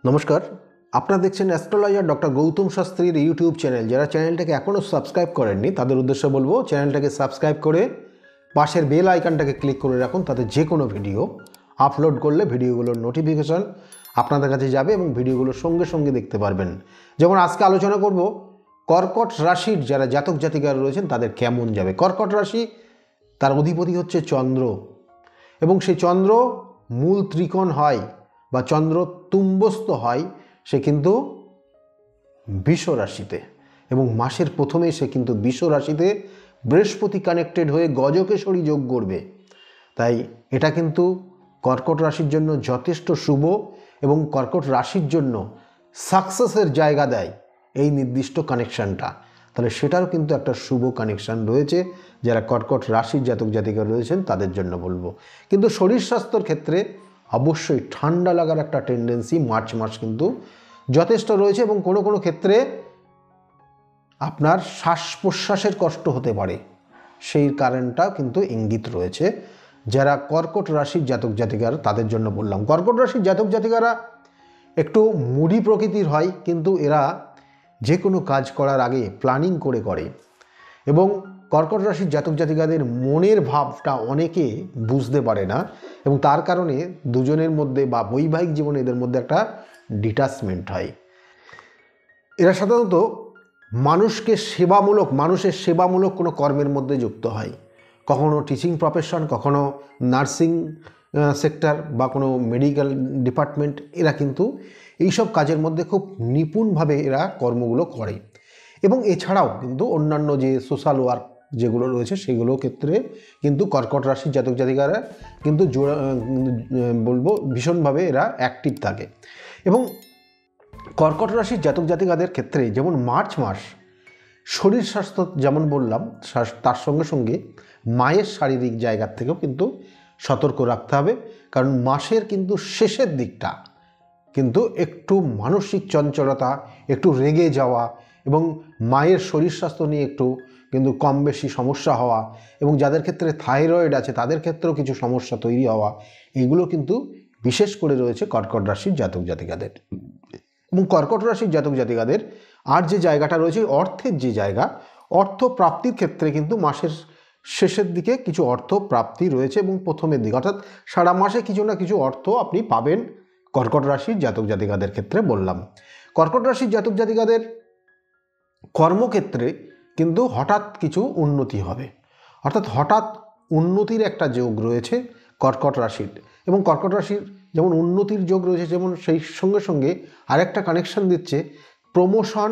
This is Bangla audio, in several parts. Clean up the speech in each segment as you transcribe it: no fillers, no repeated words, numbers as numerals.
নমস্কার, আপনারা দেখছেন অ্যাস্ট্রোলজার ডক্টর গৌতম শাস্ত্রীর ইউটিউব চ্যানেল। যারা চ্যানেলটাকে এখনও সাবস্ক্রাইব করেননি তাদের উদ্দেশ্যে বলবো চ্যানেলটাকে সাবস্ক্রাইব করে পাশের বেল আইকনটাকে ক্লিক করে রাখুন, তাতে যে কোনো ভিডিও আপলোড করলে ভিডিওগুলোর নোটিফিকেশন আপনাদের কাছে যাবে এবং ভিডিওগুলোর সঙ্গে সঙ্গে দেখতে পারবেন। যেমন আজকে আলোচনা করব কর্কট রাশির যারা জাতক জাতিকারা রয়েছেন তাদের কেমন যাবে। কর্কট রাশি, তার অধিপতি হচ্ছে চন্দ্র, এবং সেই চন্দ্র মূল ত্রিকোণ হয় বা চন্দ্র তুম্বস্থ হয় সে কিন্তু বৃষ রাশিতে, এবং মাসের প্রথমে সে কিন্তু বৃষ রাশিতে বৃহস্পতি কানেক্টেড হয়ে গজকেশরী যোগ করবে। তাই এটা কিন্তু কর্কট রাশির জন্য যথেষ্ট শুভ এবং কর্কট রাশির জন্য সাকসেসের জায়গা দেয় এই নির্দিষ্ট কানেকশানটা। তাহলে সেটারও কিন্তু একটা শুভ কানেকশান রয়েছে। যারা কর্কট রাশির জাতক জাতিকা রয়েছেন তাদের জন্য বলবো। কিন্তু শরীর স্বাস্থ্যর ক্ষেত্রে অবশ্যই ঠান্ডা লাগার একটা টেন্ডেন্সি মার্চ মাস কিন্তু যথেষ্ট রয়েছে, এবং কোনো কোনো ক্ষেত্রে আপনার শ্বাস প্রশ্বাসের কষ্ট হতে পারে, সেই কারণটা কিন্তু ইঙ্গিত রয়েছে। যারা কর্কট রাশির জাতক জাতিকারা তাদের জন্য বললাম। কর্কট রাশির জাতক জাতিকারা একটু মুডি প্রকৃতির হয়, কিন্তু এরা যে কোনো কাজ করার আগে প্ল্যানিং করে এবং কর্কট রাশির জাতক জাতিকাদের মনের ভাবটা অনেকে বুঝতে পারে না, এবং তার কারণে দুজনের মধ্যে বা বৈবাহিক জীবনে এদের মধ্যে একটা ডিটাচমেন্ট হয়। এরা সাধারণত মানুষের সেবামূলক কোনো কর্মের মধ্যে যুক্ত হয়, কখনো টিচিং প্রফেশন, কখনো নার্সিং সেক্টর বা কোনো মেডিকেল ডিপার্টমেন্ট। এরা কিন্তু এইসব কাজের মধ্যে খুব নিপুণভাবে এরা কর্মগুলো করে, এবং এছাড়াও কিন্তু অন্যান্য যে সোশ্যাল ওয়ার্ক যেগুলো রয়েছে সেগুলো ক্ষেত্রে কিন্তু কর্কট রাশির জাতক জাতিকারা কিন্তু বলবো ভীষণভাবে এরা অ্যাক্টিভ থাকে। এবং কর্কট রাশির জাতক জাতিকাদের ক্ষেত্রে যেমন মার্চ মাস শরীর স্বাস্থ্য যেমন বললাম, তার সঙ্গে সঙ্গে মায়ের শারীরিক জায়গার থেকেও কিন্তু সতর্ক রাখতে হবে, কারণ মাসের কিন্তু শেষের দিকটা কিন্তু একটু মানসিক চঞ্চলতা, একটু রেগে যাওয়া এবং মায়ের শরীর স্বাস্থ্য নিয়ে একটু কিন্তু কম বেশি সমস্যা হওয়া, এবং যাদের ক্ষেত্রে থাইরয়েড আছে তাদের ক্ষেত্রেও কিছু সমস্যা তৈরি হওয়া, এগুলো কিন্তু বিশেষ করে রয়েছে কর্কট রাশির জাতক জাতিকাদের। এবং কর্কট রাশির জাতক জাতিকাদের আর যে জায়গাটা রয়েছে অর্থের যে জায়গা, অর্থ প্রাপ্তির ক্ষেত্রে কিন্তু মাসের শেষের দিকে কিছু অর্থ প্রাপ্তি রয়েছে, এবং প্রথমের দিকে অর্থাৎ সারা মাসে কিছু না কিছু অর্থ আপনি পাবেন কর্কট রাশির জাতক জাতিকাদের ক্ষেত্রে বললাম। কর্কট রাশির জাতক জাতিকাদের কর্মক্ষেত্রে কিন্তু হঠাৎ কিছু উন্নতি হবে, অর্থাৎ হঠাৎ উন্নতির একটা যোগ রয়েছে কর্কট রাশির। এবং কর্কট রাশির যেমন উন্নতির যোগ রয়েছে, যেমন সেই সঙ্গে সঙ্গে আরেকটা কানেকশন দিচ্ছে প্রমোশন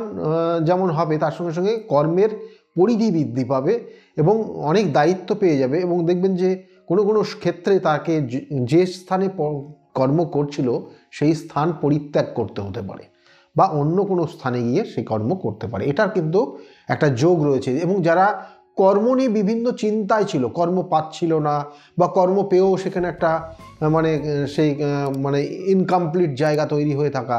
যেমন হবে, তার সঙ্গে সঙ্গে কর্মের পরিধি বৃদ্ধি পাবে এবং অনেক দায়িত্ব পেয়ে যাবে, এবং দেখবেন যে কোনো কোনো ক্ষেত্রে তাকে যে স্থানে কর্ম করছিল সেই স্থান পরিত্যাগ করতে হতে পারে বা অন্য কোনো স্থানে গিয়ে সেই কর্ম করতে পারে। এটার কিন্তু একটা যোগ রয়েছে। এবং যারা কর্ম নিয়ে বিভিন্ন চিন্তায় ছিল, কর্ম পাচ্ছিল না বা কর্ম পেয়েও সেখানে একটা সেই ইনকমপ্লিট জায়গা তৈরি হয়ে থাকা,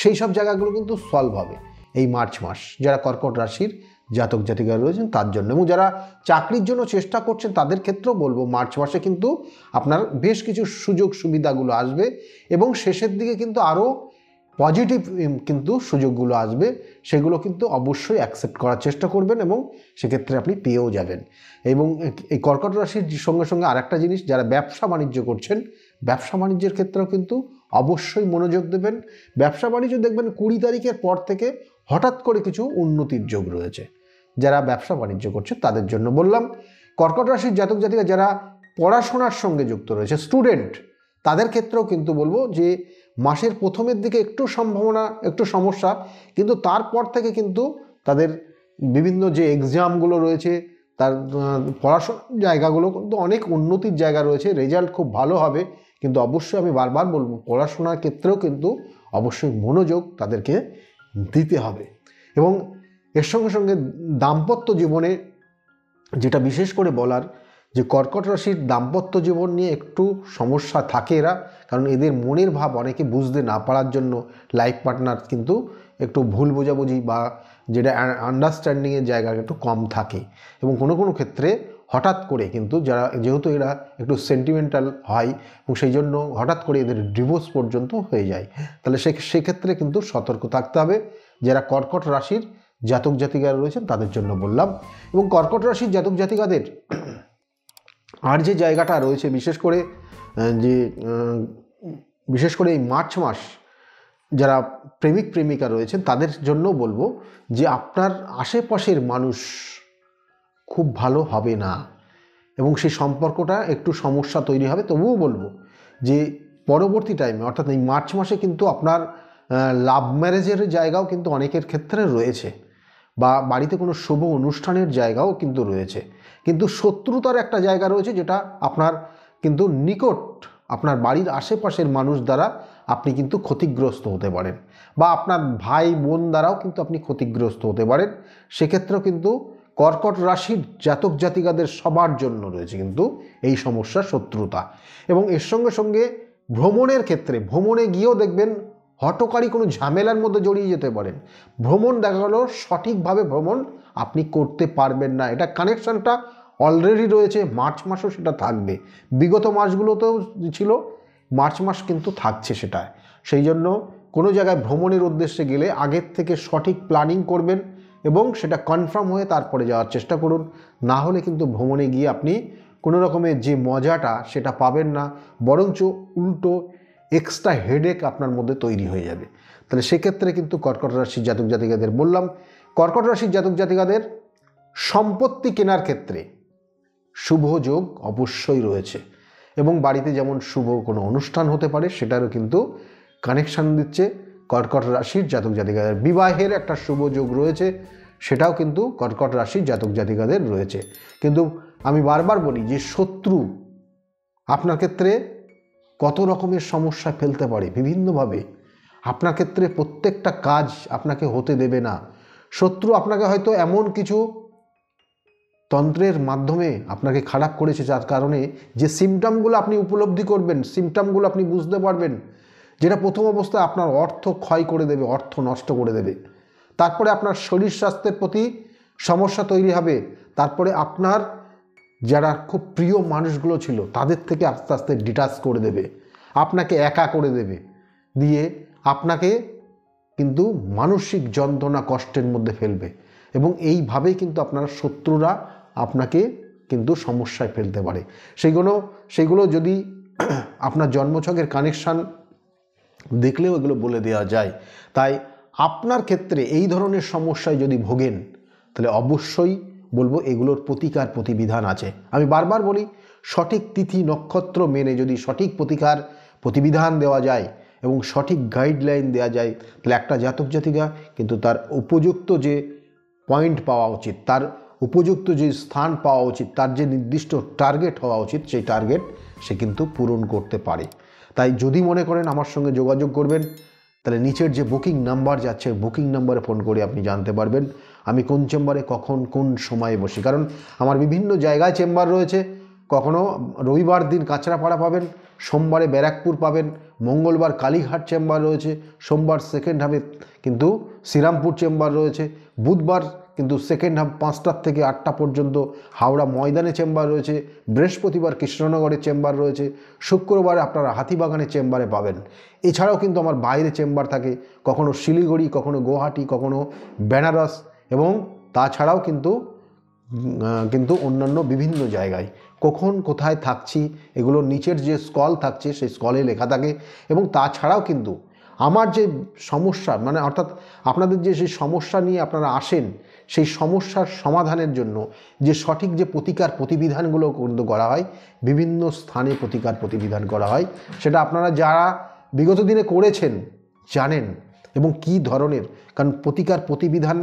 সেই সব জায়গাগুলো কিন্তু সলভ হবে এই মার্চ মাস যারা কর্কট রাশির জাতক জাতিকা রয়েছেন তার জন্য। এবং যারা চাকরির জন্য চেষ্টা করছেন তাদের ক্ষেত্রেও বলবো মার্চ মাসে কিন্তু আপনার বেশ কিছু সুযোগ সুবিধাগুলো আসবে, এবং শেষের দিকে কিন্তু আরও পজিটিভ কিন্তু সুযোগগুলো আসবে, সেগুলো কিন্তু অবশ্যই অ্যাকসেপ্ট করার চেষ্টা করবেন এবং সেক্ষেত্রে আপনি পেয়েও যাবেন। এবং এই কর্কট রাশির সঙ্গে সঙ্গে আরেকটা জিনিস, যারা ব্যবসা বাণিজ্য করছেন, ব্যবসা বাণিজ্যের ক্ষেত্রেও কিন্তু অবশ্যই মনোযোগ দেবেন। ব্যবসা বাণিজ্য দেখবেন 20 তারিখের পর থেকে হঠাৎ করে কিছু উন্নতির যোগ রয়েছে। যারা ব্যবসা বাণিজ্য করছে তাদের জন্য বললাম। কর্কট রাশির জাতক জাতিকা যারা পড়াশোনার সঙ্গে যুক্ত রয়েছে, স্টুডেন্ট, তাদের ক্ষেত্রেও কিন্তু বলবো যে মাসের প্রথমের দিকে একটু সম্ভাবনা, একটু সমস্যা, কিন্তু তারপর থেকে কিন্তু তাদের বিভিন্ন যে এক্সামগুলো রয়েছে তার পড়াশোনার জায়গাগুলো কিন্তু অনেক উন্নতির জায়গা রয়েছে, রেজাল্ট খুব ভালো হবে। কিন্তু অবশ্যই আমি বারবার বলবো পড়াশোনার ক্ষেত্রেও কিন্তু অবশ্যই মনোযোগ তাদেরকে দিতে হবে। এবং এর সঙ্গে সঙ্গে দাম্পত্য জীবনে যেটা বিশেষ করে বলার, যে কর্কট রাশির দাম্পত্য জীবন নিয়ে একটু সমস্যা থাকে এরা, কারণ এদের মনের ভাব অনেকে বুঝতে না পারার জন্য লাইফ পার্টনার কিন্তু একটু ভুল বোঝাবুঝি বা যেটা আন্ডারস্ট্যান্ডিংয়ের জায়গা একটু কম থাকে, এবং কোনো কোনো ক্ষেত্রে হঠাৎ করে কিন্তু যারা, যেহেতু এরা একটু সেন্টিমেন্টাল হয় এবং সেই জন্য হঠাৎ করে এদের ডিভোর্স পর্যন্ত হয়ে যায়, তাহলে সেক্ষেত্রে কিন্তু সতর্ক থাকতে হবে। যারা কর্কট রাশির জাতক জাতিকারা রয়েছেন তাদের জন্য বললাম। এবং কর্কট রাশির জাতক জাতিকাদের আর যে জায়গাটা রয়েছে, বিশেষ করে এই মার্চ মাস যারা প্রেমিক প্রেমিকা রয়েছেন তাদের জন্য বলবো যে আপনার আশেপাশের মানুষ খুব ভালো হবে না এবং সেই সম্পর্কটা একটু সমস্যা তৈরি হবে। তবুও বলবো যে পরবর্তী টাইমে, অর্থাৎ এই মার্চ মাসে কিন্তু আপনার লাভ ম্যারেজের জায়গাও কিন্তু অনেকের ক্ষেত্রে রয়েছে, বা বাড়িতে কোনো শুভ অনুষ্ঠানের জায়গাও কিন্তু রয়েছে। কিন্তু শত্রুতার একটা জায়গা রয়েছে, যেটা আপনার কিন্তু নিকট, আপনার বাড়ির আশেপাশের মানুষ দ্বারা আপনি কিন্তু ক্ষতিগ্রস্ত হতে পারেন, বা আপনার ভাই বোন দ্বারাও কিন্তু আপনি ক্ষতিগ্রস্ত হতে পারেন। সেক্ষেত্রেও কিন্তু কর্কট রাশির জাতক জাতিকাদের সবার জন্য রয়েছে কিন্তু এই সমস্যা, শত্রুতা। এবং এর সঙ্গে সঙ্গে ভ্রমণের ক্ষেত্রে, ভ্রমণে গিয়েও দেখবেন হঠকারী কোনো ঝামেলার মধ্যে জড়িয়ে যেতে পারেন। ভ্রমণ দেখা গেল সঠিকভাবে ভ্রমণ আপনি করতে পারবেন না। এটা কানেকশানটা অলরেডি রয়েছে, মার্চ মাসও সেটা থাকবে, বিগত মাসগুলোতেও ছিল, মার্চ মাস কিন্তু থাকছে সেটা। সেই জন্য কোনো জায়গায় ভ্রমণের উদ্দেশ্যে গেলে আগের থেকে সঠিক প্ল্যানিং করবেন এবং সেটা কনফার্ম হয়ে তারপরে যাওয়ার চেষ্টা করুন। না হলে কিন্তু ভ্রমণে গিয়ে আপনি কোনো রকমের যে মজাটা সেটা পাবেন না, বরঞ্চ উল্টো এক্সট্রা হেডেক আপনার মধ্যে তৈরি হয়ে যাবে। তাহলে সেক্ষেত্রে কিন্তু কর্কট রাশির জাতক জাতিকাদের বললাম, কর্কট রাশির জাতক জাতিকাদের সম্পত্তি কেনার ক্ষেত্রে শুভ যোগ অবশ্যই রয়েছে, এবং বাড়িতে যেমন শুভ কোনো অনুষ্ঠান হতে পারে সেটারও কিন্তু কানেকশান দিচ্ছে কর্কট রাশির জাতক জাতিকাদের। বিবাহের একটা শুভ যোগ রয়েছে, সেটাও কিন্তু কর্কট রাশির জাতক জাতিকাদের রয়েছে। কিন্তু আমি বারবার বলি যে শত্রু আপনার ক্ষেত্রে কত রকমের সমস্যা ফেলতে পারে বিভিন্নভাবে। আপনার ক্ষেত্রে প্রত্যেকটা কাজ আপনাকে হতে দেবে না। শত্রু আপনাকে হয়তো এমন কিছু তন্ত্রের মাধ্যমে আপনাকে খারাপ করেছে, যার কারণে যে সিমটমগুলো আপনি উপলব্ধি করবেন, সিমটমগুলো আপনি বুঝতে পারবেন, যেটা প্রথম অবস্থায় আপনার অর্থ ক্ষয় করে দেবে, অর্থ নষ্ট করে দেবে। তারপরে আপনার শরীর স্বাস্থ্যের প্রতি সমস্যা তৈরি হবে। তারপরে আপনার যারা খুব প্রিয় মানুষগুলো ছিল তাদের থেকে আস্তে আস্তে ডিটাচ করে দেবে, আপনাকে একা করে দেবে, দিয়ে আপনাকে কিন্তু মানসিক যন্ত্রণা কষ্টের মধ্যে ফেলবে। এবং এইভাবেই কিন্তু আপনার শত্রুরা আপনাকে কিন্তু সমস্যায় ফেলতে পারে। সেইগুলো যদি আপনার জন্মছকের কানেকশান দেখলেও এগুলো বলে দেওয়া যায়। তাই আপনার ক্ষেত্রে এই ধরনের সমস্যায় যদি ভোগেন, তাহলে অবশ্যই বলবো এগুলোর প্রতিকার প্রতিবিধান আছে। আমি বারবার বলি, সঠিক তিথি নক্ষত্র মেনে যদি সঠিক প্রতিবিধান দেওয়া যায় এবং সঠিক গাইডলাইন দেওয়া যায়, তাহলে একটা জাতক জাতিকা কিন্তু তার উপযুক্ত যে পয়েন্ট পাওয়া উচিত, তার উপযুক্ত যে স্থান পাওয়া উচিত, তার যে নির্দিষ্ট টার্গেট হওয়া উচিত, সেই টার্গেট সে কিন্তু পূরণ করতে পারে। তাই যদি মনে করেন আমার সঙ্গে যোগাযোগ করবেন, তাহলে নিচের যে বুকিং নাম্বার যাচ্ছে, বুকিং নাম্বারে ফোন করে আপনি জানতে পারবেন আমি কোন চেম্বারে কখন কোন সময়ে বসি। কারণ আমার বিভিন্ন জায়গায় চেম্বার রয়েছে। কখনো রবিবার দিন কাঁচরাপাড়া পাবেন, সোমবারে ব্যারাকপুর পাবেন, মঙ্গলবার কালীঘাট চেম্বার রয়েছে, সোমবার সেকেন্ড হাফে কিন্তু শ্রীরামপুর চেম্বার রয়েছে, বুধবার কিন্তু সেকেন্ড হাফ 5টা থেকে 8টা পর্যন্ত হাওড়া ময়দানে চেম্বার রয়েছে, বৃহস্পতিবার কৃষ্ণনগরে চেম্বার রয়েছে, শুক্রবার আপনারা হাতিবাগানে চেম্বারে পাবেন। এছাড়াও কিন্তু আমার বাইরে চেম্বার থাকে, কখনো শিলিগুড়ি, কখনো গুয়াহাটি, কখনো বেনারস, এবং তাছাড়াও কিন্তু অন্যান্য বিভিন্ন জায়গায় কখন কোথায় থাকছি এগুলোর নিচের যে স্কল থাকছে সেই স্কলে লেখা থাকে। এবং তাছাড়াও কিন্তু আমার যে সমস্যা, মানে অর্থাৎ আপনাদের যে সেই সমস্যা নিয়ে আপনারা আসেন, সেই সমস্যার সমাধানের জন্য যে সঠিক যে প্রতিকার প্রতিবিধানগুলো কিন্তু করা হয়, বিভিন্ন স্থানে প্রতিকার প্রতিবিধান করা হয়, সেটা আপনারা যারা বিগত দিনে করেছেন জানেন এবং কি ধরনের, কারণ প্রতিকার প্রতিবিধান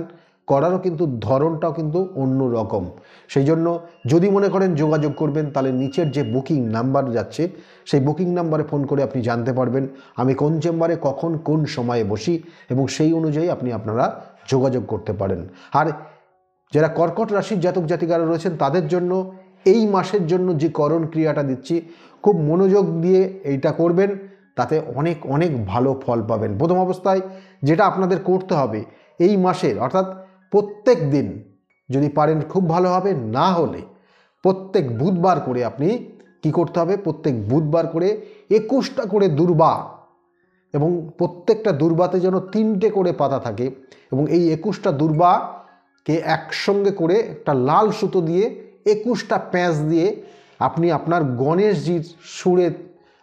করারও কিন্তু ধরনটাও কিন্তু অন্য রকম। সেই জন্য যদি মনে করেন যোগাযোগ করবেন, তাহলে নিচের যে বুকিং নাম্বার যাচ্ছে সেই বুকিং নাম্বারে ফোন করে আপনি জানতে পারবেন আমি কোন চেম্বারে কখন কোন সময়ে বসি, এবং সেই অনুযায়ী আপনারা যোগাযোগ করতে পারেন। আর যারা কর্কট রাশির জাতক জাতিকারা রয়েছেন তাদের জন্য এই মাসের জন্য যে করণ ক্রিয়াটা দিচ্ছি, খুব মনোযোগ দিয়ে এইটা করবেন, তাতে অনেক অনেক ভালো ফল পাবেন। প্রথম অবস্থায় যেটা আপনাদের করতে হবে এই মাসের, অর্থাৎ প্রত্যেক দিন যদি পারেন খুব ভালো হবে, না হলে প্রত্যেক বুধবার করে আপনি কি করতে হবে, প্রত্যেক বুধবার করে 21টা করে দূর্বা, এবং প্রত্যেকটা দূর্বাতে যেন 3টে করে পাতা থাকে, এবং এই 21টা দূর্বাকে একসঙ্গে করে একটা লাল সুতো দিয়ে 21টা প্যাঁচ দিয়ে আপনি আপনার গণেশজির সুরে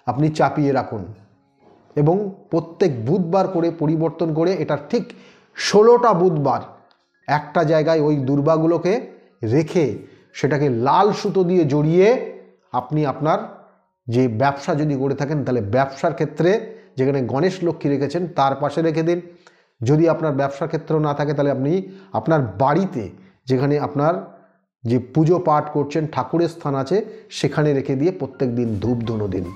আপনি চাপিয়ে রাখুন, এবং প্রত্যেক বুধবার করে পরিবর্তন করে এটা ঠিক 16টা বুধবার একটা জায়গায় ওই দূর্বাগুলোকে রেখে সেটাকে লাল সুতো দিয়ে জড়িয়ে আপনি আপনার যে ব্যবসা যদি করে থাকেন তাহলে ব্যবসার ক্ষেত্রে যেখানে গণেশ লক্ষ্মী রেখেছেন তার পাশে রেখে দিন। যদি আপনার ব্যবসার ক্ষেত্রেও না থাকে তাহলে আপনি আপনার বাড়িতে যেখানে আপনার যে পুজো পাঠ করছেন ঠাকুরের স্থান আছে সেখানে রেখে দিয়ে প্রত্যেক দিন ধূপ ধুনো দিন।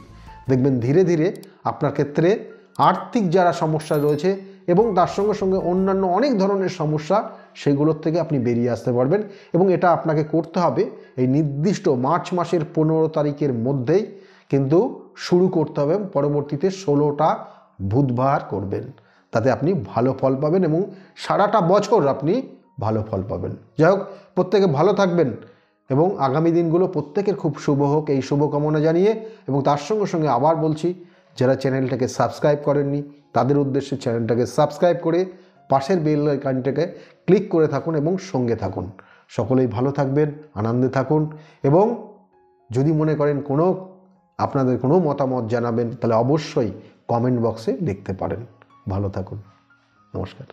দেখবেন ধীরে ধীরে আপনার ক্ষেত্রে আর্থিক যারা সমস্যা রয়েছে এবং তার সঙ্গে সঙ্গে অন্যান্য অনেক ধরনের সমস্যা সেগুলোর থেকে আপনি বেরিয়ে আসতে পারবেন। এবং এটা আপনাকে করতে হবে এই নির্দিষ্ট মার্চ মাসের 15 তারিখের মধ্যেই কিন্তু শুরু করতে হবে, পরবর্তীতে 16টা বুধবার করবেন, তাতে আপনি ভালো ফল পাবেন এবং সারাটা বছর আপনি ভালো ফল পাবেন। যাই হোক, প্রত্যেকে ভালো থাকবেন এবং আগামী দিনগুলো প্রত্যেকের খুব শুভ হোক এই শুভকামনা জানিয়ে, এবং তার সঙ্গে সঙ্গে আবার বলছি যারা চ্যানেলটাকে সাবস্ক্রাইব করেননি তাদের উদ্দেশ্যে চ্যানেলটাকে সাবস্ক্রাইব করে পাশের বেল আইকনটাকে ক্লিক করে থাকুন এবং সঙ্গে থাকুন। সকলেই ভালো থাকবেন, আনন্দে থাকুন, এবং যদি মনে করেন আপনাদের কোনো মতামত জানাবেন তাহলে অবশ্যই কমেন্ট বক্সে লিখতে পারেন। ভালো থাকুন, নমস্কার।